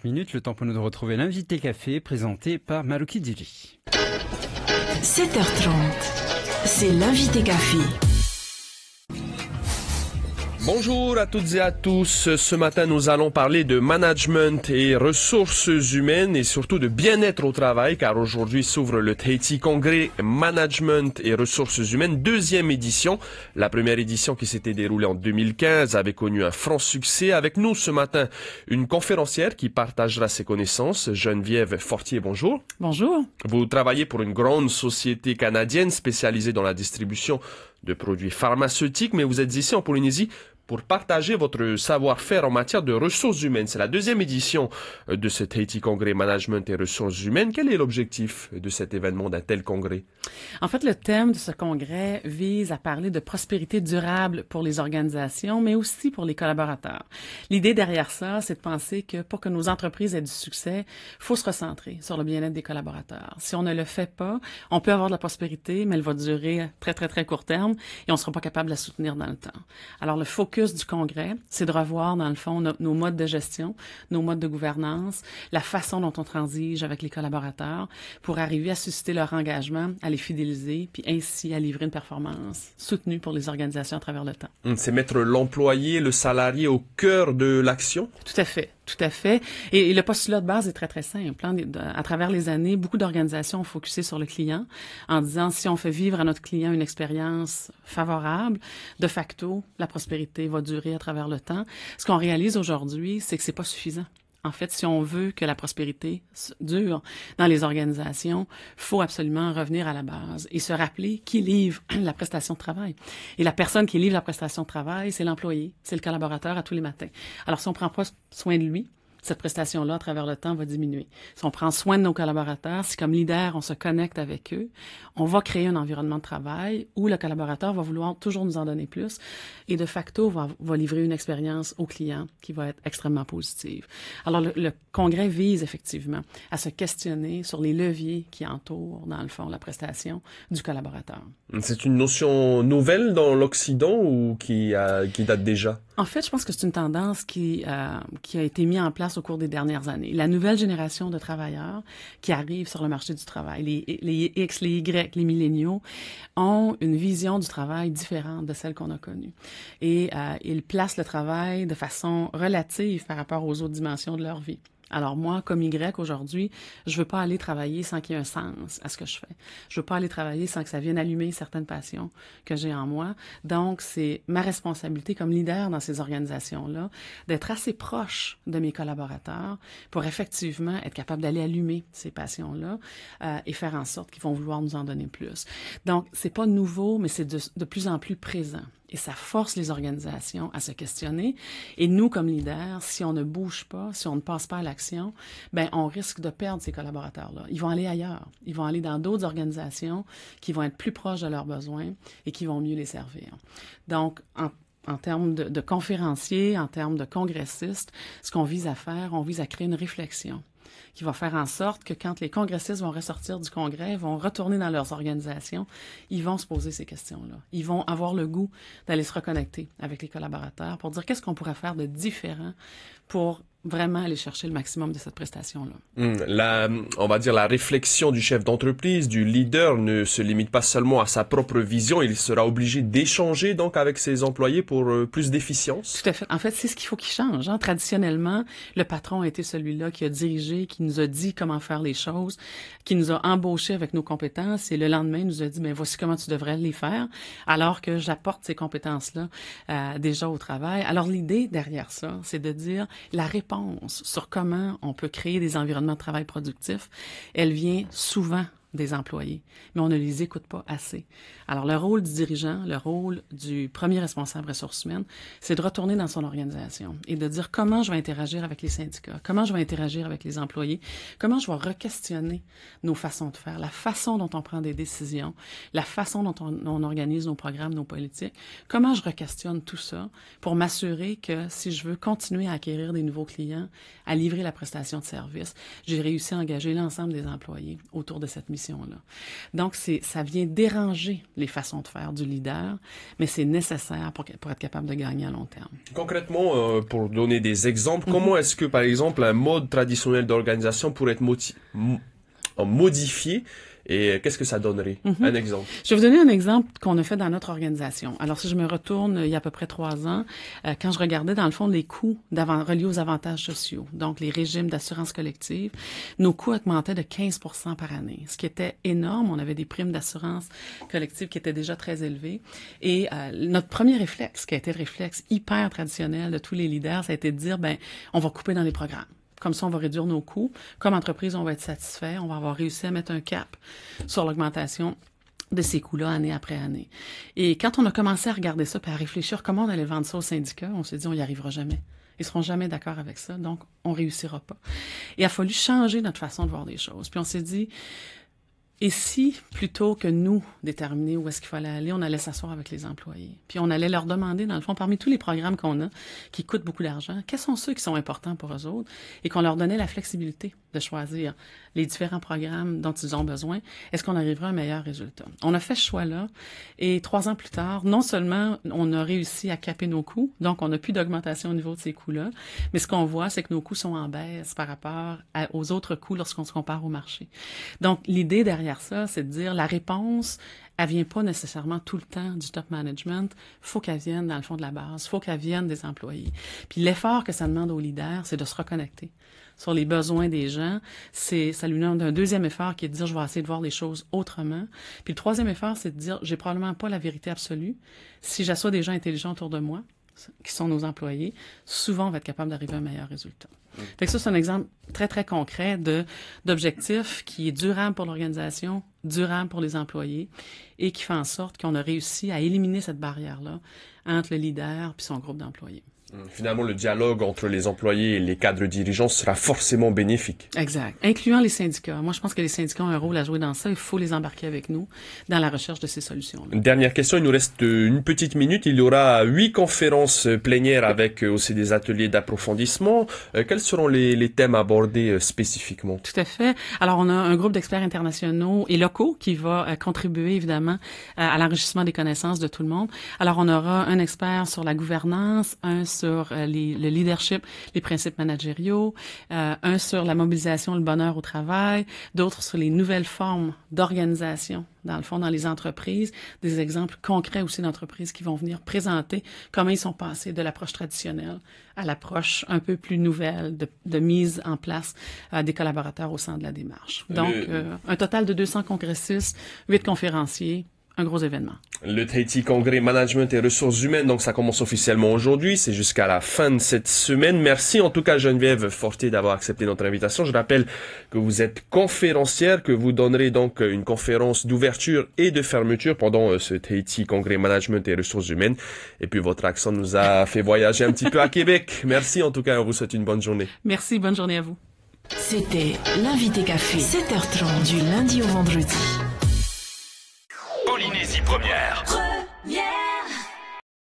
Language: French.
minutes, le temps pour nous de retrouver l'invité café présenté par Malouki Djili. 7h30, c'est l'invité café. Bonjour à toutes et à tous. Ce matin, nous allons parler de management et ressources humaines et surtout de bien-être au travail, car aujourd'hui s'ouvre le Tahiti Congrès Management et ressources humaines, deuxième édition. La première édition qui s'était déroulée en 2015 avait connu un franc succès. Avec nous ce matin, une conférencière qui partagera ses connaissances, Geneviève Fortier, bonjour. Bonjour. Vous travaillez pour une grande société canadienne spécialisée dans la distribution de produits pharmaceutiques, mais vous êtes ici en Polynésie pour partager votre savoir-faire en matière de ressources humaines. C'est la deuxième édition de ce Tahiti Congrès Management et ressources humaines. Quel est l'objectif de cet événement, d'un tel congrès? En fait, le thème de ce congrès vise à parler de prospérité durable pour les organisations, mais aussi pour les collaborateurs. L'idée derrière ça, c'est de penser que pour que nos entreprises aient du succès, il faut se recentrer sur le bien-être des collaborateurs. Si on ne le fait pas, on peut avoir de la prospérité, mais elle va durer à très, très, très court terme et on ne sera pas capable de la soutenir dans le temps. Alors, le focus du congrès, c'est de revoir, dans le fond, nos modes de gestion, nos modes de gouvernance, la façon dont on transige avec les collaborateurs pour arriver à susciter leur engagement, à les fidéliser, puis ainsi à livrer une performance soutenue pour les organisations à travers le temps. C'est mettre l'employé, le salarié au cœur de l'action? Tout à fait. Tout à fait. Et le postulat de base est très, très simple. À travers les années, beaucoup d'organisations ont focusé sur le client en disant si on fait vivre à notre client une expérience favorable, de facto, la prospérité va durer à travers le temps. Ce qu'on réalise aujourd'hui, c'est que c'est pas suffisant. En fait, si on veut que la prospérité dure dans les organisations, faut absolument revenir à la base et se rappeler qui livre la prestation de travail. Et la personne qui livre la prestation de travail, c'est l'employé, c'est le collaborateur à tous les matins. Alors, si on prend pas soin de lui, cette prestation-là, à travers le temps, va diminuer. Si on prend soin de nos collaborateurs, si comme leader, on se connecte avec eux, on va créer un environnement de travail où le collaborateur va vouloir toujours nous en donner plus et de facto va livrer une expérience au client qui va être extrêmement positive. Alors, le congrès vise effectivement à se questionner sur les leviers qui entourent, dans le fond, la prestation du collaborateur. C'est une notion nouvelle dans l'Occident ou qui date déjà? En fait, je pense que c'est une tendance qui a été mise en place au cours des dernières années. La nouvelle génération de travailleurs qui arrivent sur le marché du travail, les X, les Y, les milléniaux, ont une vision du travail différente de celle qu'on a connue. Et ils placent le travail de façon relative par rapport aux autres dimensions de leur vie. Alors moi, comme Y aujourd'hui, je veux pas aller travailler sans qu'il y ait un sens à ce que je fais. Je veux pas aller travailler sans que ça vienne allumer certaines passions que j'ai en moi. Donc, c'est ma responsabilité comme leader dans ces organisations-là d'être assez proche de mes collaborateurs pour effectivement être capable d'aller allumer ces passions-là et faire en sorte qu'ils vont vouloir nous en donner plus. Donc, c'est pas nouveau, mais c'est de plus en plus présent. Et ça force les organisations à se questionner. Et nous, comme leaders, si on ne bouge pas, si on ne passe pas à l'action, ben on risque de perdre ces collaborateurs-là. Ils vont aller ailleurs. Ils vont aller dans d'autres organisations qui vont être plus proches de leurs besoins et qui vont mieux les servir. Donc, en termes de conférenciers, en termes de congressistes, ce qu'on vise à faire, on vise à créer une réflexion qui va faire en sorte que quand les congressistes vont ressortir du congrès, vont retourner dans leurs organisations, ils vont se poser ces questions-là. Ils vont avoir le goût d'aller se reconnecter avec les collaborateurs pour dire qu'est-ce qu'on pourrait faire de différent pour vraiment aller chercher le maximum de cette prestation-là. On va dire la réflexion du chef d'entreprise, du leader, ne se limite pas seulement à sa propre vision. Il sera obligé d'échanger donc avec ses employés pour plus d'efficience. Tout à fait. En fait, c'est ce qu'il faut qu'il change. Traditionnellement, le patron a été celui-là qui a dirigé, qui nous a dit comment faire les choses, qui nous a embauchés avec nos compétences et le lendemain nous a dit voici comment tu devrais les faire, alors que j'apporte ces compétences-là déjà au travail. Alors l'idée derrière ça, c'est de dire la réponse sur comment on peut créer des environnements de travail productifs, elle vient souvent des employés, mais on ne les écoute pas assez. Alors, le rôle du dirigeant, le rôle du premier responsable ressources humaines, c'est de retourner dans son organisation et de dire comment je vais interagir avec les syndicats, comment je vais interagir avec les employés, comment je vais re-questionner nos façons de faire, la façon dont on prend des décisions, la façon dont on organise nos programmes, nos politiques, comment je re-questionne tout ça pour m'assurer que si je veux continuer à acquérir des nouveaux clients, à livrer la prestation de service, j'ai réussi à engager l'ensemble des employés autour de cette mission mission-là. Donc, ça vient déranger les façons de faire du leader, mais c'est nécessaire pour être capable de gagner à long terme. Concrètement, pour donner des exemples, comment est-ce que, par exemple, un mode traditionnel d'organisation pourrait être modifié? Et qu'est-ce que ça donnerait? Un exemple. Je vais vous donner un exemple qu'on a fait dans notre organisation. Alors, si je me retourne il y a à peu près 3 ans, quand je regardais dans le fond les coûts reliés aux avantages sociaux, donc les régimes d'assurance collective, nos coûts augmentaient de 15% par année, ce qui était énorme. On avait des primes d'assurance collective qui étaient déjà très élevées. Et notre premier réflexe, qui a été le réflexe hyper traditionnel de tous les leaders, ça a été de dire, on va couper dans les programmes. Comme ça, on va réduire nos coûts. Comme entreprise, on va être satisfait. On va avoir réussi à mettre un cap sur l'augmentation de ces coûts-là année après année. Et quand on a commencé à regarder ça puis à réfléchir comment on allait vendre ça aux syndicats, on s'est dit, on n'y arrivera jamais. Ils seront jamais d'accord avec ça, donc on réussira pas. Et il a fallu changer notre façon de voir les choses. Puis on s'est dit, et si, plutôt que nous déterminer où est-ce qu'il fallait aller, on allait s'asseoir avec les employés. Puis on allait leur demander, dans le fond, parmi tous les programmes qu'on a, qui coûtent beaucoup d'argent, quels sont ceux qui sont importants pour eux autres, et qu'on leur donnait la flexibilité de choisir les différents programmes dont ils ont besoin. Est-ce qu'on arrivera à un meilleur résultat? On a fait ce choix-là, et 3 ans plus tard, non seulement on a réussi à caper nos coûts, donc on n'a plus d'augmentation au niveau de ces coûts-là, mais ce qu'on voit, c'est que nos coûts sont en baisse par rapport aux autres coûts lorsqu'on se compare au marché. Donc, l'idée derrière ça, c'est de dire la réponse, elle vient pas nécessairement tout le temps du top management. Faut qu'elle vienne dans le fond de la base. Faut qu'elle vienne des employés. Puis l'effort que ça demande aux leaders, c'est de se reconnecter sur les besoins des gens. Ça lui demande un deuxième effort qui est de dire je vais essayer de voir les choses autrement. Puis le troisième effort, c'est de dire j'ai probablement pas la vérité absolue. Si j'assois des gens intelligents autour de moi, qui sont nos employés, souvent on va être capable d'arriver à un meilleur résultat. Fait que ça, c'est un exemple très, très concret d'objectif qui est durable pour l'organisation, durable pour les employés et qui fait en sorte qu'on a réussi à éliminer cette barrière-là entre le leader et son groupe d'employés. Finalement, le dialogue entre les employés et les cadres dirigeants sera forcément bénéfique. Exact. Incluant les syndicats. Moi, je pense que les syndicats ont un rôle à jouer dans ça. Il faut les embarquer avec nous dans la recherche de ces solutions-là. Une dernière question. Il nous reste une petite minute. Il y aura 8 conférences plénières avec aussi des ateliers d'approfondissement. Quels seront les thèmes abordés spécifiquement? Tout à fait. Alors, on a un groupe d'experts internationaux et locaux qui va contribuer, évidemment, à l'enrichissement des connaissances de tout le monde. Alors, on aura un expert sur la gouvernance, un sur le leadership, les principes managériaux, un sur la mobilisation, le bonheur au travail, d'autres sur les nouvelles formes d'organisation, dans le fond, dans les entreprises, des exemples concrets aussi d'entreprises qui vont venir présenter comment ils sont passés de l'approche traditionnelle à l'approche un peu plus nouvelle de mise en place des collaborateurs au sein de la démarche. Donc, un total de 200 congressistes, 8 conférenciers, un gros événement. Le Tahiti Congrès Management et Ressources Humaines, donc ça commence officiellement aujourd'hui, c'est jusqu'à la fin de cette semaine. Merci en tout cas Geneviève Fortier d'avoir accepté notre invitation. Je rappelle que vous êtes conférencière, que vous donnerez donc une conférence d'ouverture et de fermeture pendant ce Tahiti Congrès Management et Ressources Humaines. Et puis votre accent nous a fait voyager un petit peu à Québec. Merci en tout cas, on vous souhaite une bonne journée. Merci, bonne journée à vous. C'était l'invité café, 7h30 du lundi au vendredi. Polynésie première.